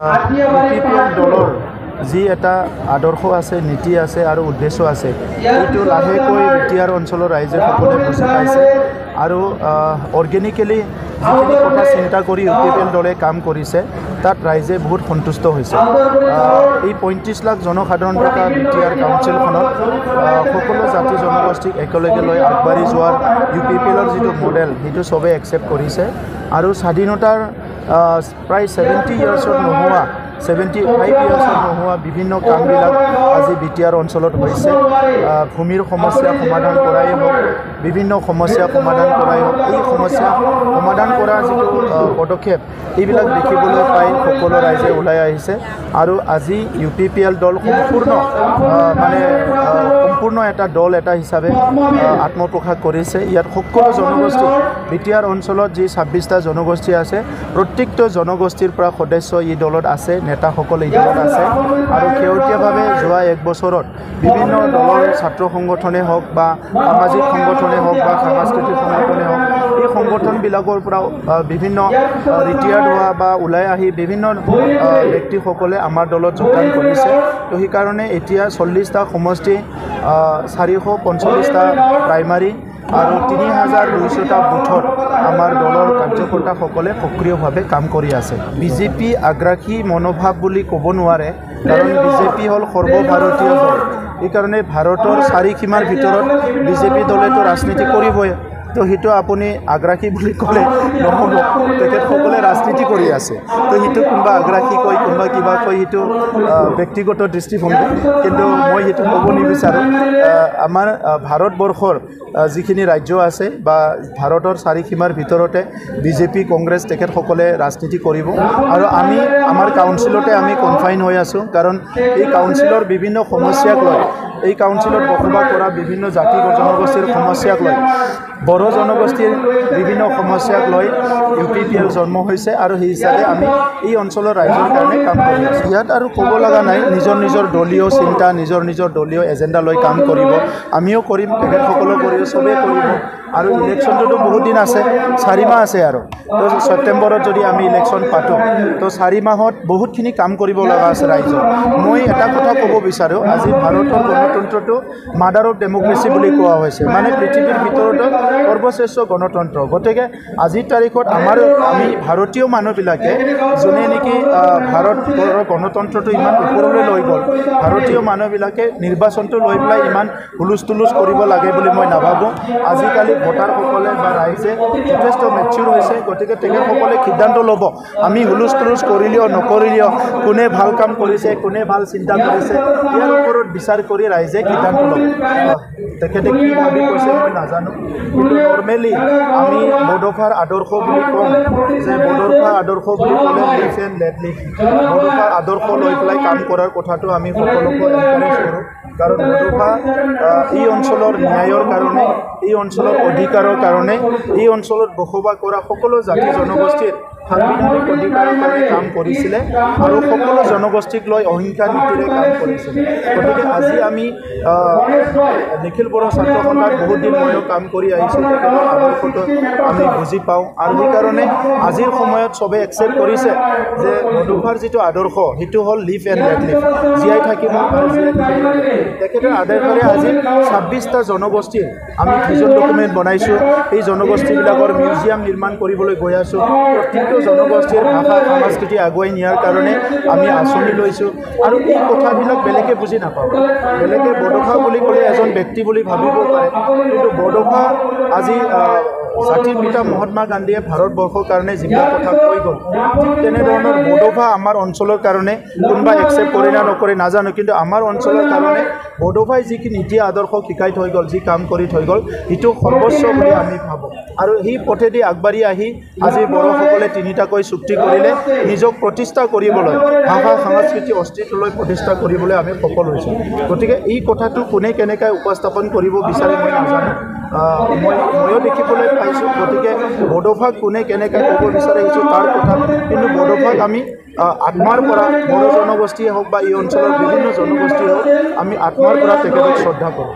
UPPL দলৰ যি এটা আদৰ্শ আছে, নীতি আছে আৰু উদ্দেশ্য আছে, এইটো লাহেকৈ বিটিআৰ অঞ্চলৰ ৰাইজে সকলোৱে বুজি পাইছে আৰু অৰ্গেনিকেলি যিখিনি কথা চিন্তা কৰি UPPL দলে কাম কৰিছে তাত ৰাইজে বহুত সন্তুষ্ট হৈছে। এই ৩৫ লাখ জনসাধাৰণ থকা বিটিআৰ কাউন্সিলখনত সকলো জাতি জনগোষ্ঠীক একেলগে লৈ আগবাঢ়ি যোৱাৰ UPPLৰ যিটো মডেল সেইটো চবেই একচেপ্ট কৰিছে আৰু স্বাধীনতাৰ প্ৰায় 70 ইয়াৰ্ছত নোহোৱা 75 ইয়াৰ্ছত নোহোৱা বিভিন্ন কামবিলাক আজি বিটিআৰ অঞ্চলত হৈছে। ভূমিৰ সমস্যা সমাধান কৰাই হওক, বিভিন্ন সমস্যা সমাধান কৰাই হওক, এই সমস্যা সমাধান কৰা যিটো পদক্ষেপ এইবিলাক দেখিবলৈ পাই সকলো ৰাইজে ওলাই আহিছে আৰু আজি UPPL দল সম্পূৰ্ণ এটা দল এটা হিচাপে আত্মপ্ৰকাশ কৰিছে। ইয়াত সকলো জনগোষ্ঠী বিটিআৰ অঞ্চলত যি 26টা জনগোষ্ঠী আছে, প্ৰত্যেকটো জনগোষ্ঠীৰ পৰা সদস্য এই দলত আছে, নেতাসকল এই দলত আছে আৰু শেহতীয়াভাৱে যোৱা এক বছৰত বিভিন্ন দলৰ ছাত্ৰ সংগঠনে হওক বা সামাজিক সংগঠনে হওক বা সাংস্কৃতিক সংগঠনে হওক, এই সংগঠনবিলাকৰ পৰা বিভিন্ন ৰিটায়াৰ্ড হোৱা বা ওলাই আহি বিভিন্ন ব্যক্তিসকলে আমাৰ দলত যোগদান কৰিছে। তো সেইকাৰণে এতিয়া 40টা সমষ্টি, 445টা প্ৰাইমাৰী আৰু 3200টা বুথত আমাৰ দলৰ কাৰ্যকৰ্তাসকলে সক্ৰিয়ভাৱে কাম কৰি আছে। বিজেপি আগ্ৰাসী মনোভাৱ বুলি ক'ব নোৱাৰে, কাৰণ বিজেপি হ'ল সৰ্বভাৰতীয় দল। এইকাৰণে ভাৰতৰ চাৰিসীমাৰ ভিতৰত বিজেপি দলেতো ৰাজনীতি কৰিবই, তো সেইটো আপুনি আগ্ৰাসী বুলি ক'লে নহ'ব। তেখেতসকলে ৰাজনীতি কৰি আছে, তো সেইটো কোনোবা আগ্ৰাসী কয়, কোনোবা কিবা কয়, সেইটো ব্যক্তিগত দৃষ্টিভংগী, কিন্তু মই সেইটো ক'ব নিবিচাৰোঁ। আমাৰ ভাৰতবৰ্ষৰ যিখিনি ৰাজ্য আছে বা ভাৰতৰ চাৰিসীমাৰ ভিতৰতে বিজেপি কংগ্ৰেছ তেখেতসকলে ৰাজনীতি কৰিব আৰু আমি আমাৰ কাউন্সিলতে আমি কনফাইন হৈ আছোঁ, কাৰণ এই কাউন্সিলৰ বিভিন্ন সমস্যাক লৈ, এই কাউন্সিলত বসবাস কৰা বিভিন্ন জাতি জনগোষ্ঠীৰ সমস্যাক লৈ, বড়ো জনগোষ্ঠীৰ বিভিন্ন সমস্যাক লৈ UPPL জন্ম হৈছে আৰু সেই হিচাপে আমি এই অঞ্চলৰ ৰাইজৰ কাৰণে কাম কৰি আছোঁ। ইয়াত আৰু ক'ব লগা নাই, নিজৰ নিজৰ দলীয় চিন্তা, নিজৰ নিজৰ দলীয় এজেণ্ডা লৈ কাম কৰিব, আমিও কৰিম, তেখেতসকলেও কৰিব, চবেই কৰিব। আৰু ইলেকশ্যনটোতো বহুত দিন আছে, 4 মাহ আছে আৰু তো ছেপ্টেম্বৰত যদি আমি ইলেকশ্যন পাতোঁ, তো 4 মাহত বহুতখিনি কাম কৰিব লগা আছে ৰাইজৰ। মই এটা কথা ক'ব বিচাৰোঁ, আজি ভাৰতৰ গণতন্ত্ৰটো মাদাৰ অফ ডেম'ক্ৰেচি বুলি কোৱা হৈছে, মানে পৃথিৱীৰ ভিতৰতে সৰ্বশ্ৰেষ্ঠ গণতন্ত্ৰ। গতিকে আজিৰ তাৰিখত আমি ভাৰতীয় মানুহবিলাকে যোনে নেকি ভাৰতৰ গণতন্ত্ৰটো ইমান ওপৰলৈ লৈ গ'ল, ভাৰতীয় মানুহবিলাকে নিৰ্বাচনটো লৈ পেলাই ইমান হুলুচ তুলুচ কৰিব লাগে বুলি মই নাভাবোঁ। আজিকালি ভোটাৰসকলে বা ৰাইজে যথেষ্ট মেচিউৰ হৈছে, গতিকে তেখেতসকলে সিদ্ধান্ত ল'ব, আমি হুলুচ তুলুচ কৰিলেও নকৰিলেও, কোনে ভাল কাম কৰিছে, কোনে ভাল চিন্তা কৰিছে, ইয়াৰ ওপৰত বিচাৰ কৰি ৰাইজে সিদ্ধান্ত ল'ব। তেখেতে কি ভাবি কৈছে মই নাজানো, কিন্তু নৰ্মেলি আমি বড়োফাৰ আদৰ্শ বুলি ক'ম যে বড়োফাৰ আদৰ্শ বুলি ক'লে লিভ এণ্ড লেট লিভ, বড়োফাৰ আদৰ্শ লৈ পেলাই কাম কৰাৰ কথাটো আমি সকলোকে এনকাৰেজ কৰোঁ, কাৰণ বড়োফা এই অঞ্চলৰ ন্যায়ৰ কাৰণে, এই অঞ্চলৰ অধিকাৰৰ কাৰণে, এই অঞ্চলত বসবাস কৰা সকলো জাতি জনগোষ্ঠীৰ সাংবিধানিক অধিকাৰৰ কাৰণে কাম কৰিছিলে আৰু সকলো জনগোষ্ঠীক লৈ অহিংসা নীতিৰে কাম কৰিছিলে। গতিকে আজি আমি নিখিল বড়ো ছাত্ৰ সন্থাত বহুত দিন ময়ো কাম কৰি আহিছোঁ, তেখেতৰ আদৰ্শটো আমি বুজি পাওঁ আৰু সেইকাৰণে আজিৰ সময়ত চবেই একচেপ্ট কৰিছে যে বড়োফাৰ যিটো আদৰ্শ সেইটো হ'ল লিভ এণ্ড লেট লিভ, জীয়াই থাকিব আৰু জীয়াই থাকিব। তেখেতৰ আদৰ্শৰে আজি 26টা জনগোষ্ঠীৰ আমি ভিজন ডকুমেণ্ট বনাইছোঁ, এই জনগোষ্ঠীবিলাকৰ মিউজিয়াম নিৰ্মাণ কৰিবলৈ গৈ আছোঁ। প্ৰত্যেকটো জনগোষ্ঠীৰ ভাষা সংস্কৃতি আগুৱাই নিয়াৰ কাৰণে আমি আঁচনি লৈছোঁ আৰু এই কথাবিলাক বেলেগে বুজি নাপাব। বেলেগে বড়োফা বুলি ক'লে এজন ব্যক্তি বুলি ভাবিব পাৰে, কিন্তু বড়োফা আজি জাতিৰ পিতা মহাত্মা গান্ধীয়ে ভাৰতবৰ্ষৰ কাৰণে যিবিলাক কথা কৈ গ'ল, ঠিক তেনেধৰণৰ বড়োফা আমাৰ অঞ্চলৰ কাৰণে কোনোবা একচেপ্ট কৰে না নকৰে নাজানো, কিন্তু আমাৰ অঞ্চলৰ কাৰণে বড়োফাই যিখিনি নীতি আদৰ্শ শিকাই থৈ গ'ল, যি কাম কৰি থৈ গ'ল, সেইটো সৰ্বোচ্চ বুলি আমি ভাবোঁ। আৰু সেই পথেদি আগবাঢ়ি আহি আজি বড়োসকলে 3টাকৈ চুক্তি কৰিলে নিজক প্ৰতিষ্ঠা কৰিবলৈ, ভাষা সংস্কৃতি অস্তিত্বলৈ প্ৰতিষ্ঠা কৰিবলৈ আমি সফল হৈছোঁ। গতিকে এই কথাটো কোনে কেনেকৈ উপস্থাপন কৰিব বিচাৰে মই নাজানো, ময়ো দেখিবলৈ পাইছোঁ। গতিকে বড়োফাক কোনে কেনেকৈ ক'ব বিচাৰে সেইটো তাৰ কথা, কিন্তু বড়োফাক আমি আত্মাৰ পৰা, বড়ো জনগোষ্ঠীয়ে হওক বা এই অঞ্চলৰ বিভিন্ন জনগোষ্ঠীয়ে হওক, আমি আত্মাৰ পৰা তেখেতক শ্ৰদ্ধা কৰোঁ।